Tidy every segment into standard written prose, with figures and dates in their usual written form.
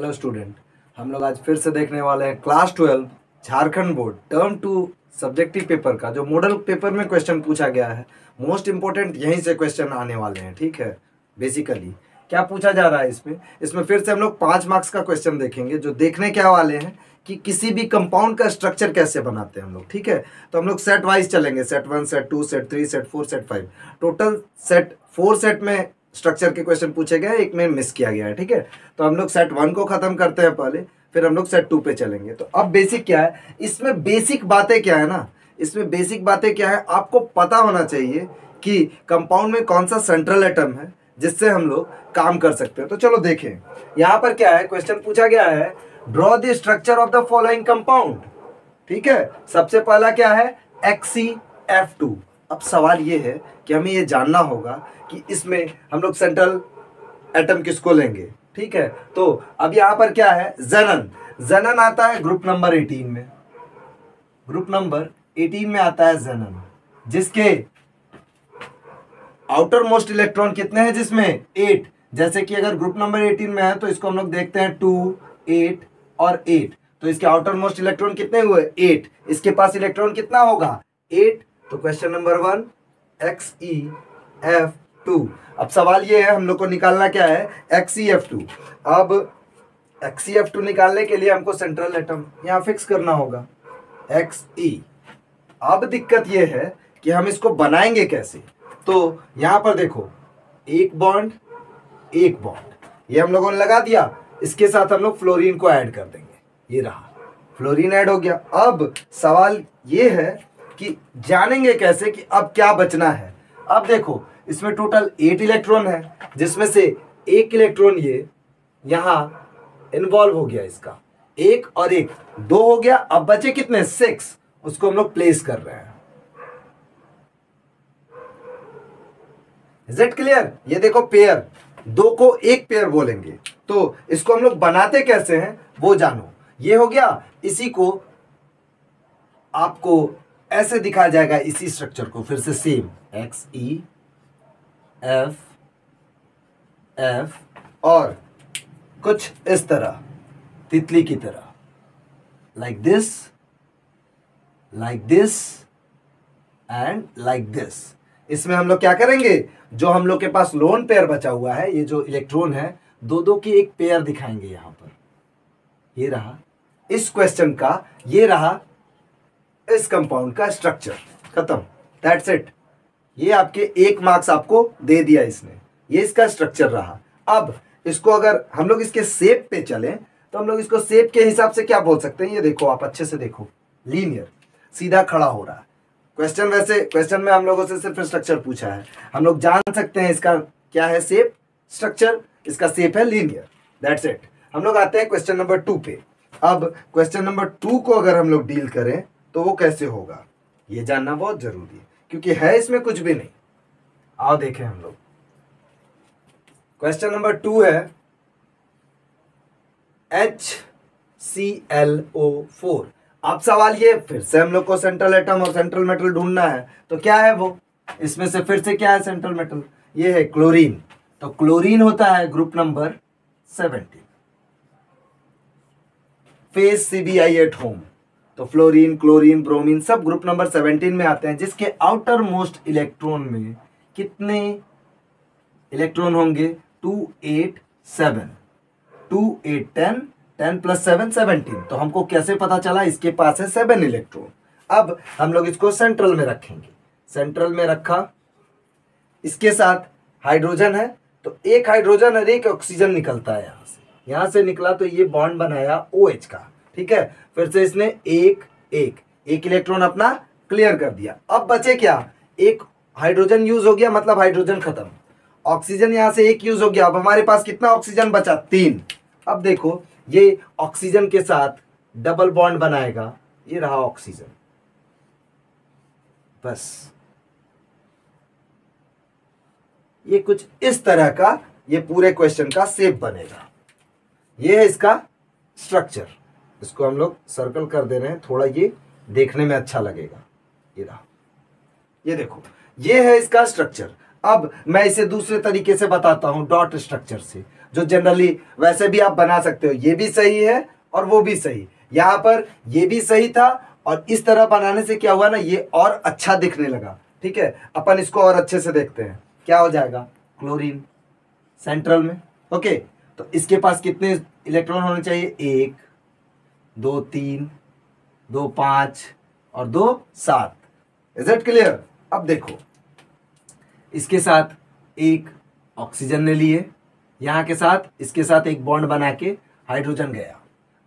Hello student, हम लोग आज फिर से देखने वाले हैं class 12 Jharkhand board term 2 subjective paper का जो मॉडल पेपर में क्वेश्चन पूछा गया है। मोस्ट इंपोर्टेंट यहीं से क्वेश्चन आने वाले हैं। ठीक है, बेसिकली क्या पूछा जा रहा है इसमें फिर से हम लोग 5 मार्क्स का क्वेश्चन देखेंगे जो देखने क्या वाले हैं कि किसी भी कंपाउंड का स्ट्रक्चर कैसे बनाते हैं हम लोग। ठीक है, तो हम लोग सेट वाइज चलेंगे, set 1, set 2, set 3, set 4, set 5। Total set 4 set में स्ट्रक्चर के क्वेश्चन पूछे गए, एक में मिस किया गया है। ठीक है, तो हम लोग सेट 1 को खत्म करते हैं पहले, फिर हम लोग सेट 2 पे चलेंगे। तो अब बेसिक क्या है, इसमें बेसिक बातें क्या है ना, इसमें बेसिक बातें क्या है आपको पता होना चाहिए कि कंपाउंड में कौन सा सेंट्रल एटम है जिससे हम लोग काम कर सकते हैं। तो चलो देखें, यहाँ पर क्या है, क्वेश्चन पूछा गया है draw the structure of the following compound. ठीक है, सबसे पहला क्या है HCF2। अब सवाल ये है कि हमें ये जानना होगा कि इसमें हम लोग सेंट्रल एटम किसको लेंगे। ठीक है, तो अब यहां पर क्या है, ज़ेनन आता है ग्रुप नंबर 18 में, ग्रुप नंबर 18 में आता है ज़ेनन, जिसके आउटर मोस्ट इलेक्ट्रॉन कितने हैं, जिसमें 8। जैसे कि अगर ग्रुप नंबर 18 में है तो इसको हम लोग देखते हैं 2, 8 और 8, तो इसके आउटर मोस्ट इलेक्ट्रॉन कितने हुए, 8। इसके पास इलेक्ट्रॉन कितना होगा, 8। तो क्वेश्चन नंबर 1 XeF2। अब सवाल ये है हम लोग को निकालना क्या है, XeF2। अब XeF2 निकालने के लिए हमको सेंट्रल एटम यहाँ फिक्स करना होगा Xe। अब दिक्कत ये है कि हम इसको बनाएंगे कैसे। तो यहाँ पर देखो, एक बॉन्ड ये हम लोगों ने लगा दिया, इसके साथ हम लोग फ्लोरीन को ऐड कर देंगे, ये रहा फ्लोरीन ऐड हो गया। अब सवाल ये है कि जानेंगे कैसे कि अब क्या बचना है। अब देखो, इसमें टोटल 8 इलेक्ट्रॉन है, जिसमें से एक इलेक्ट्रॉन ये यहां इन्वॉल्व हो गया, इसका 1 और 1 2 हो गया। अब बचे कितने, 6, उसको हम लोग प्लेस कर रहे हैं। Is it clear? ये देखो पेयर, 2 को एक पेयर बोलेंगे, तो इसको हम लोग बनाते कैसे हैं वो जानो। ये हो गया, इसी को आपको ऐसे दिखाया जाएगा, इसी स्ट्रक्चर को फिर से सेम XeF और कुछ इस तरह तितली की तरह, like this and like this. इसमें हम लोग क्या करेंगे, जो हम लोग के पास लोन पेयर बचा हुआ है, ये जो इलेक्ट्रॉन है, 2-2 की एक पेयर दिखाएंगे यहां पर। ये रहा इस क्वेश्चन का, ये रहा इस कंपाउंड का स्ट्रक्चर, खत्म, दैट्स इट। ये आपके 1 मार्क्स आपको दे दिया इसने, ये इसका स्ट्रक्चर रहा। अब इसको अगर हम लोग इसके शेप पे चलें तो हम लोग इसको शेप के हिसाब से क्या बोल सकते हैं, ये देखो, आप अच्छे से देखो, लीनियर, सीधा खड़ा हो रहा है क्वेश्चन। वैसे क्वेश्चन में हम लोगों से सिर्फ स्ट्रक्चर पूछा है, हम लोग जान सकते हैं इसका क्या है शेप, स्ट्रक्चर, इसका शेप है लीनियर, दैट्स इट। हम लोग आते हैं क्वेश्चन नंबर 2 पे। अब क्वेश्चन नंबर 2 को अगर हम लोग डील करें तो वो कैसे होगा, ये जानना बहुत जरूरी है, क्योंकि है इसमें कुछ भी नहीं। आओ देखें हम लोग, क्वेश्चन नंबर 2 है HClO4। अब सवाल ये, फिर से हम लोग को सेंट्रल एटम और सेंट्रल मेटल ढूंढना है, तो क्या है वो, इसमें से फिर से क्या है सेंट्रल मेटल, ये है क्लोरीन। तो क्लोरीन होता है group number 17, phase CBI at home. तो फ्लोरीन, क्लोरीन, ब्रोमीन सब ग्रुप नंबर 17 में आते हैं, जिसके आउटर मोस्ट इलेक्ट्रॉन में कितने इलेक्ट्रॉन होंगे, 2, 8, 7, 2, 8, 10, 10 + 7 17। तो हमको कैसे पता चला, इसके पास है 7 इलेक्ट्रॉन। अब हम लोग इसको सेंट्रल में रखेंगे, सेंट्रल में रखा, इसके साथ हाइड्रोजन है, तो एक हाइड्रोजन और एक ऑक्सीजन निकलता है यहां से निकला, तो ये बॉन्ड बनाया OH का। ठीक है, फिर से इसने एक इलेक्ट्रॉन अपना क्लियर कर दिया। अब बचे क्या, एक हाइड्रोजन यूज हो गया, मतलब हाइड्रोजन खत्म, ऑक्सीजन यहां से एक यूज हो गया। अब हमारे पास कितना ऑक्सीजन बचा, 3। अब देखो, ये ऑक्सीजन के साथ डबल बॉन्ड बनाएगा, ये रहा ऑक्सीजन, बस ये कुछ इस तरह का ये पूरे क्वेश्चन का शेप बनेगा। ये है इसका स्ट्रक्चर, इसको हम लोग सर्कल कर दे रहे हैं, थोड़ा ये देखने में अच्छा लगेगा। ये रहा, ये देखो, ये है इसका स्ट्रक्चर। अब मैं इसे दूसरे तरीके से बताता हूं, डॉट स्ट्रक्चर से। जो जनरली वैसे भी आप बना सकते हो, ये भी सही है और वो भी सही। यहाँ पर ये भी सही था और इस तरह बनाने से क्या हुआ ना, ये और अच्छा दिखने लगा। ठीक है, अपन इसको और अच्छे से देखते हैं। क्या हो जाएगा, क्लोरीन सेंट्रल में। ओके, तो इसके पास कितने इलेक्ट्रॉन होने चाहिए, 1 2 3 2 5 और 2 7। Is it clear? अब देखो, इसके साथ एक ऑक्सीजन ने लिए, यहाँ के साथ इसके साथ एक बॉन्ड बना के हाइड्रोजन गया।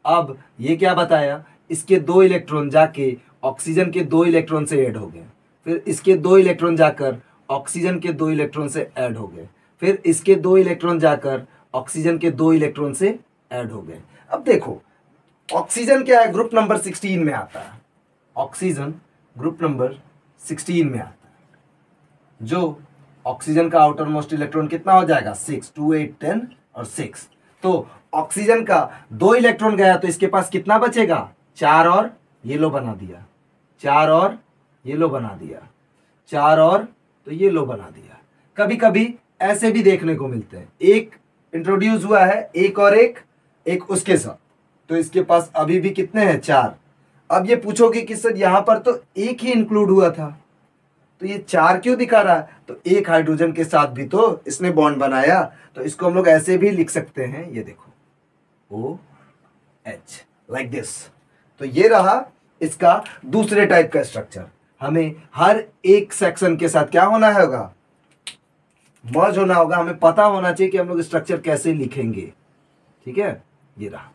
अब ये क्या बताया, इसके 2 इलेक्ट्रॉन जाके ऑक्सीजन के 2 इलेक्ट्रॉन से ऐड हो गए, फिर इसके 2 इलेक्ट्रॉन जाकर ऑक्सीजन के 2 इलेक्ट्रॉन से ऐड हो गए, फिर इसके 2 इलेक्ट्रॉन जाकर ऑक्सीजन के 2 इलेक्ट्रॉन से ऐड हो गए। अब देखो, ऑक्सीजन क्या है, ग्रुप नंबर 16 में आता है। ऑक्सीजन ग्रुप नंबर 16 में आता है। जो ऑक्सीजन का आउटर मोस्ट इलेक्ट्रॉन कितना हो जाएगा, 6 2 8 10 और 6। तो ऑक्सीजन का 2 इलेक्ट्रॉन गया तो इसके पास कितना बचेगा, 4 और ये लो बना दिया, 4 और ये लो बना दिया, 4 और तो ये लो बना दिया। कभी कभी ऐसे भी देखने को मिलते हैं, एक इंट्रोड्यूस हुआ है, एक और एक उसके साथ, तो इसके पास अभी भी कितने हैं, 4। अब ये पूछोगे कि सर यहाँ पर तो एक ही इंक्लूड हुआ था, तो ये 4 क्यों दिखा रहा है, तो एक हाइड्रोजन के साथ भी तो इसने बॉन्ड बनाया, तो इसको हम लोग ऐसे भी लिख सकते हैं, ये देखो OH लाइक दिस। तो ये रहा इसका दूसरे टाइप का स्ट्रक्चर। हमें हर एक सेक्शन के साथ क्या होना होगा, मर्ज होना होगा। हमें पता होना चाहिए कि हम लोग स्ट्रक्चर कैसे लिखेंगे। ठीक है, ये रहा,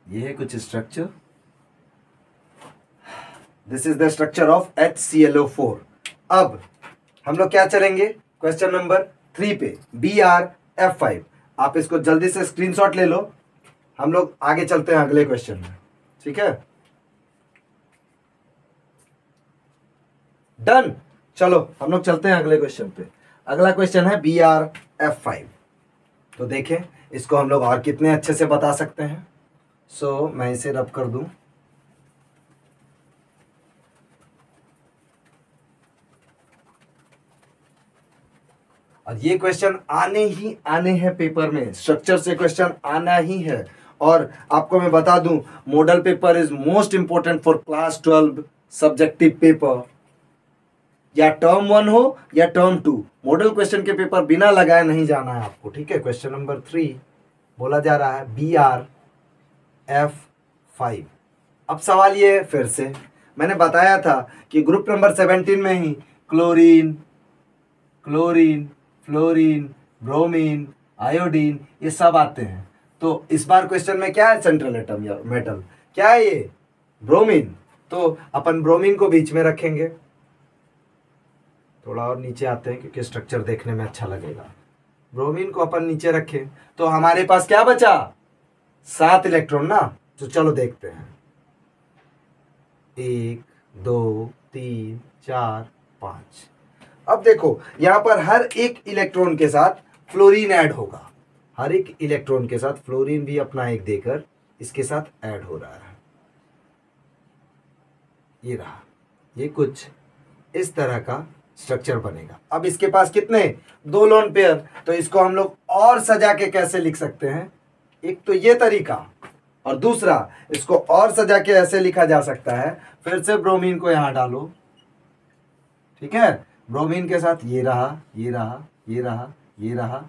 ये है कुछ structure. This is the structure of HClO4। अब हम लोग क्या चलेंगे, क्वेश्चन नंबर 3 पे, BrF5। आप इसको जल्दी से स्क्रीनशॉट ले लो, हम लोग आगे चलते हैं अगले क्वेश्चन में। ठीक है, डन। चलो हम लोग चलते हैं अगले क्वेश्चन पे। अगला क्वेश्चन है BrF5। तो देखें इसको हम लोग और कितने अच्छे से बता सकते हैं। सो मैं इसे रब कर दूं, और ये क्वेश्चन आने हैं पेपर में, स्ट्रक्चर से क्वेश्चन आना ही है। और आपको मैं बता दूं, model paper is most important for class 12 subjective paper, या टर्म 1 हो या टर्म 2, मॉडल क्वेश्चन के पेपर बिना लगाए नहीं जाना है आपको। ठीक है, क्वेश्चन नंबर 3 बोला जा रहा है BrF5। अब सवाल ये है, फिर से मैंने बताया था कि ग्रुप नंबर 17 में ही क्लोरीन, फ्लोरीन, ब्रोमीन, आयोडीन, ये सब आते हैं। तो इस बार क्वेश्चन में क्या है, सेंट्रल एटम या मेटल, क्या है ये, ब्रोमीन। तो अपन ब्रोमीन को बीच में रखेंगे, थोड़ा और नीचे आते हैं क्योंकि स्ट्रक्चर देखने में अच्छा लगेगा। ब्रोमीन को अपन नीचे रखें तो हमारे पास क्या बचा, 7 इलेक्ट्रॉन ना। तो चलो देखते हैं, 1 2 3 4 5। अब देखो यहां पर हर एक इलेक्ट्रॉन के साथ फ्लोरीन ऐड होगा, हर एक इलेक्ट्रॉन के साथ फ्लोरीन भी अपना एक देकर इसके साथ ऐड हो रहा है। ये रहा, ये कुछ इस तरह का स्ट्रक्चर बनेगा। अब इसके पास कितने, 2 लोन पेयर, तो इसको हम लोग और सजा के कैसे लिख सकते हैं, एक तो ये तरीका, और दूसरा इसको और सजा के ऐसे लिखा जा सकता है। फिर से ब्रोमीन को यहां डालो, ठीक है, ब्रोमीन के साथ ये रहा, ये रहा, ये रहा, ये रहा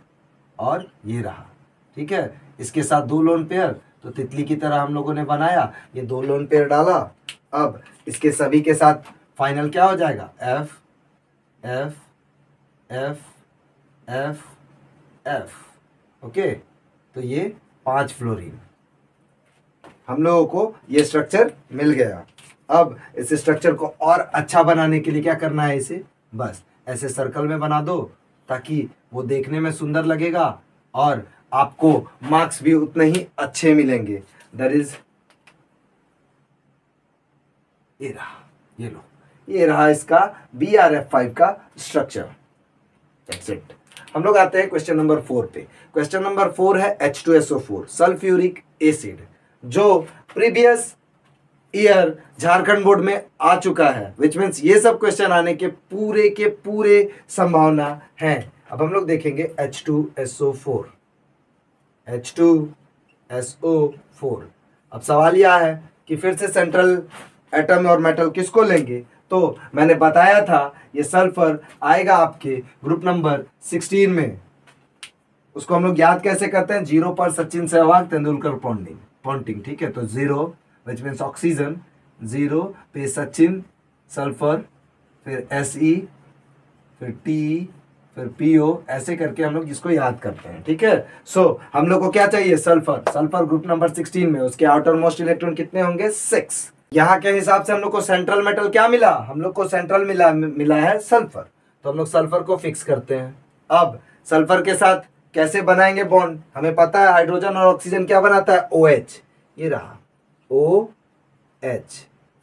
और ये रहा। ठीक है, इसके साथ 2 लोन पेयर, तो तितली की तरह हम लोगों ने बनाया, ये 2 लोन पेयर डाला। अब इसके सभी के साथ फाइनल क्या हो जाएगा, F F F F F। Okay, तो ये 5 फ्लोरीन, हम लोगों को ये स्ट्रक्चर मिल गया। अब इस स्ट्रक्चर को और अच्छा बनाने के लिए क्या करना है, इसे बस ऐसे सर्कल में बना दो ताकि वो देखने में सुंदर लगेगा और आपको मार्क्स भी उतने ही अच्छे मिलेंगे। दैट इज, ये रहा, ये लो, ये रहा इसका BrF5 का स्ट्रक्चर। That's it. हम लोग आते हैं क्वेश्चन नंबर 4 पे। क्वेश्चन नंबर 4 है H2SO4 सल्फ्यूरिक एसिड, जो प्रीवियस ईयर झारखंड बोर्ड में आ चुका है, विच मीन्स ये सब क्वेश्चन आने के पूरे संभावना है। अब हम लोग देखेंगे H2SO4, H2SO4। अब सवाल यह है कि फिर से सेंट्रल एटम और मेटल किसको लेंगे, तो मैंने बताया था ये सल्फर आएगा आपके ग्रुप नंबर 16 में। उसको हम लोग याद कैसे करते हैं, 0 पर सचिन सहवाग तेंदुलकर पॉन्टिंग, ठीक है। तो 0 विच मीन्स ऑक्सीजन, 0 पे सचिन सल्फर, फिर Se, फिर Te, फिर PO, ऐसे करके हम लोग इसको याद करते हैं, ठीक है। सो हम लोग को क्या चाहिए, सल्फर ग्रुप नंबर 16 में उसके आउटर मोस्ट इलेक्ट्रॉन कितने होंगे, 6। यहाँ के हिसाब से हम लोग को सेंट्रल मेटल क्या मिला, हम लोग को सेंट्रल मिला है सल्फर, तो हम लोग सल्फर को फिक्स करते हैं। अब सल्फर के साथ कैसे बनाएंगे बॉन्ड, हमें पता है हाइड्रोजन और ऑक्सीजन क्या बनाता है, OH, ये रहा OH,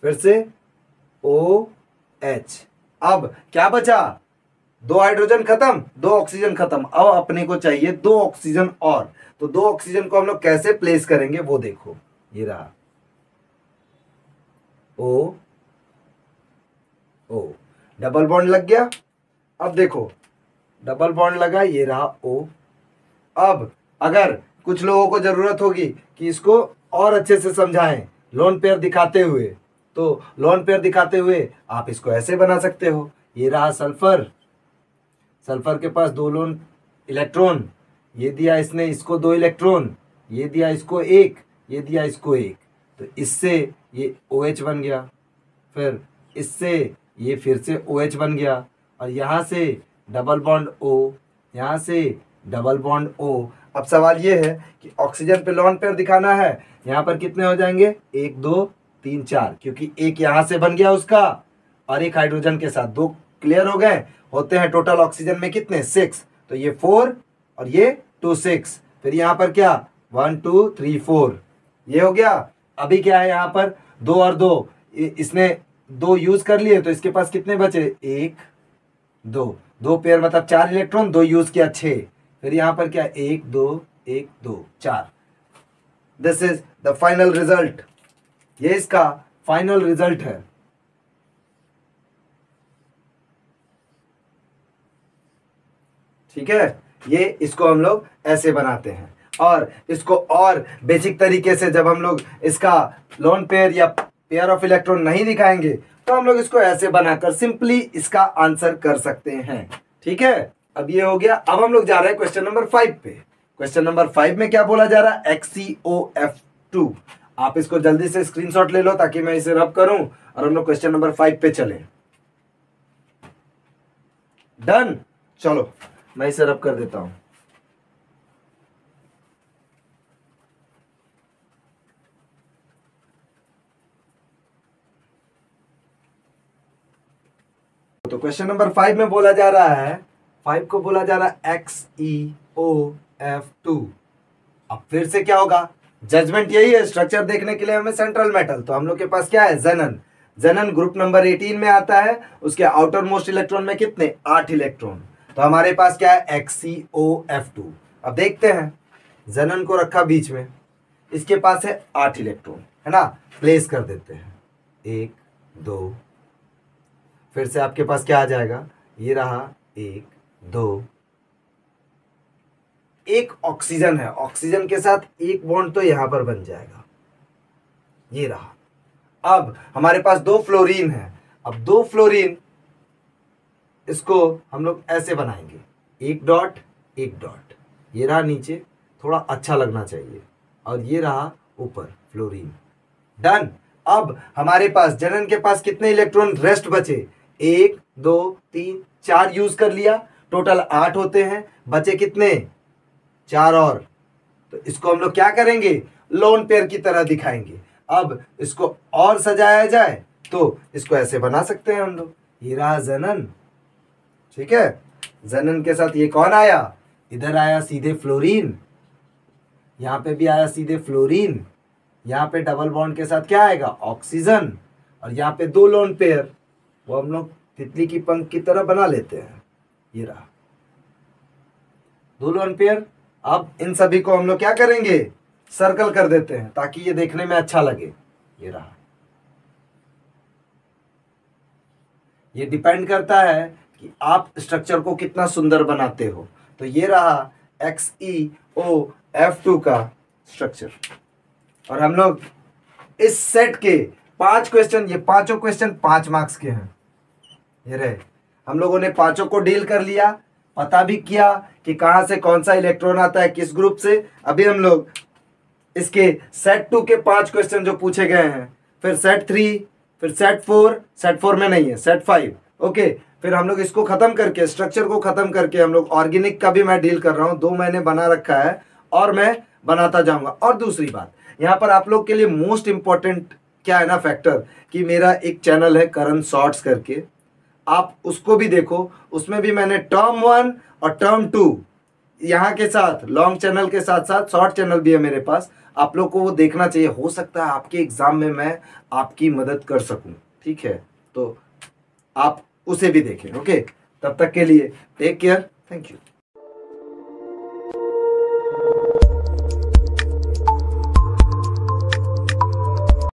फिर से OH। अब क्या बचा, 2 हाइड्रोजन खत्म, 2 ऑक्सीजन खत्म, अब अपने को चाहिए 2 ऑक्सीजन और, तो 2 ऑक्सीजन को हम लोग कैसे प्लेस करेंगे वो देखो, ये रहा O डबल बॉन्ड लग गया। अब देखो डबल बॉन्ड लगा, ये रहा O। अब अगर कुछ लोगों को जरूरत होगी कि इसको और अच्छे से समझाएं लोन पेयर दिखाते हुए, तो लोन पेयर दिखाते हुए आप इसको ऐसे बना सकते हो, ये रहा सल्फर के पास 2 लोन इलेक्ट्रॉन, ये दिया इसने इसको 2 इलेक्ट्रॉन, ये दिया इसको 1, ये दिया इसको 1, तो इससे ये OH बन गया, फिर इससे ये फिर से OH बन गया, और यहाँ से डबल बॉन्ड O, यहाँ से डबल बॉन्ड O। अब सवाल ये है कि ऑक्सीजन पे लोन पेयर दिखाना है, यहाँ पर कितने हो जाएंगे, 1 2 3 4, क्योंकि एक यहाँ से बन गया उसका और एक हाइड्रोजन के साथ 2 क्लियर हो गए, होते हैं टोटल ऑक्सीजन में कितने, 6, तो ये 4 और ये 2 6, फिर यहाँ पर क्या 1 2 3 4, ये हो गया। अभी क्या है यहाँ पर 2 और 2, इसने 2 यूज कर लिए, तो इसके पास कितने बचे, 1 2 पेयर मतलब 4 इलेक्ट्रॉन, 2 यूज किया 6, फिर यहाँ पर क्या 1 2 1 2 4। This is the final result, ये इसका फाइनल रिजल्ट है। ठीक है, ये इसको हम लोग ऐसे बनाते हैं, और इसको और बेसिक तरीके से जब हम लोग इसका लोन पेयर या पेयर ऑफ इलेक्ट्रॉन नहीं दिखाएंगे, तो हम लोग इसको ऐसे बनाकर सिंपली इसका आंसर कर सकते हैं। ठीक है, अब ये हो गया। अब हम लोग जा रहे हैं क्वेश्चन नंबर 5 पे। क्वेश्चन नंबर 5 में क्या बोला जा रहा है, XCOF2। आप इसको जल्दी से स्क्रीनशॉट ले लो ताकि मैं इसे रब करूं और हम लोग क्वेश्चन नंबर 5 पे चलें। डन, चलो मैं इसे रब कर देता हूं। तो क्वेश्चन नंबर 5 में बोला जा रहा है, 5 को बोला जा रहा है XeOF2। अब फिर से क्या होगा, जजमेंट यही है, स्ट्रक्चर देखने के लिए हमें सेंट्रल मेटल, तो हम लोग के पास क्या है, जेनन ग्रुप नंबर 18 में आता है, उसके आउटर मोस्ट इलेक्ट्रॉन में कितने, 8 इलेक्ट्रॉन, तो हमारे पास क्या है XeOF2। अब देखते हैं, जेनन को रखा बीच में, इसके पास है 8 इलेक्ट्रॉन, है ना, प्लेस कर देते हैं 1 2, फिर से आपके पास क्या आ जाएगा, ये रहा 1 2, एक ऑक्सीजन है, ऑक्सीजन के साथ एक बॉन्ड तो यहां पर बन जाएगा, ये रहा। अब हमारे पास 2 फ्लोरीन है, अब 2 फ्लोरीन, इसको हम लोग ऐसे बनाएंगे, 1 डॉट 1 डॉट, ये रहा नीचे, थोड़ा अच्छा लगना चाहिए, और ये रहा ऊपर फ्लोरीन। डन। अब हमारे पास जनन के पास कितने इलेक्ट्रॉन रेस्ट बचे, 1 2 3 4 यूज कर लिया, टोटल 8 होते हैं, बचे कितने, 4 और, तो इसको हम लोग क्या करेंगे, लोन पेयर की तरह दिखाएंगे। अब इसको और सजाया जाए तो इसको ऐसे बना सकते हैं हम लोग, ये रहा जेनन। ठीक है, जेनन के साथ ये कौन आया, इधर आया सीधे फ्लोरीन, यहां पे भी आया सीधे फ्लोरीन, यहाँ पे डबल बॉन्ड के साथ क्या आएगा, ऑक्सीजन, और यहाँ पे 2 लोन पेयर, वो हम लोग तितली की पंख की तरह बना लेते हैं, ये रहा 2 लोन पेयर। अब इन सभी को हम लोग क्या करेंगे, सर्कल कर देते हैं ताकि ये देखने में अच्छा लगे, ये रहा। ये डिपेंड करता है कि आप स्ट्रक्चर को कितना सुंदर बनाते हो। तो ये रहा XeOF2 का स्ट्रक्चर। और हम लोग इस सेट के 5 क्वेश्चन, ये पांचों क्वेश्चन 5 मार्क्स के हैं। ये रहे, हम लोगों ने पांचों को डील कर लिया, पता भी किया कि कहाँ से कौन सा इलेक्ट्रॉन आता है, किस ग्रुप से। अभी हम लोग इसके सेट 2 के 5 क्वेश्चन जो पूछे गए हैं, फिर सेट 3, फिर सेट 4 में नहीं है, सेट 5, ओके। फिर हम लोग इसको खत्म करके, स्ट्रक्चर को खत्म करके, हम लोग ऑर्गेनिक का भी मैं डील कर रहा हूँ। 2 महीने बना रखा है और मैं बनाता जाऊंगा। और दूसरी बात, यहाँ पर आप लोग के लिए मोस्ट इंपॉर्टेंट क्या है ना फैक्टर, कि मेरा एक चैनल है करण शॉर्ट्स करके, आप उसको भी देखो। उसमें भी मैंने टर्म 1 और टर्म 2 यहाँ के साथ, लॉन्ग चैनल के साथ साथ शॉर्ट चैनल भी है मेरे पास। आप लोग को वो देखना चाहिए, हो सकता है आपके एग्जाम में मैं आपकी मदद कर सकूं, ठीक है। तो आप उसे भी देखें, ओके। तब तक के लिए टेक केयर, थैंक यू।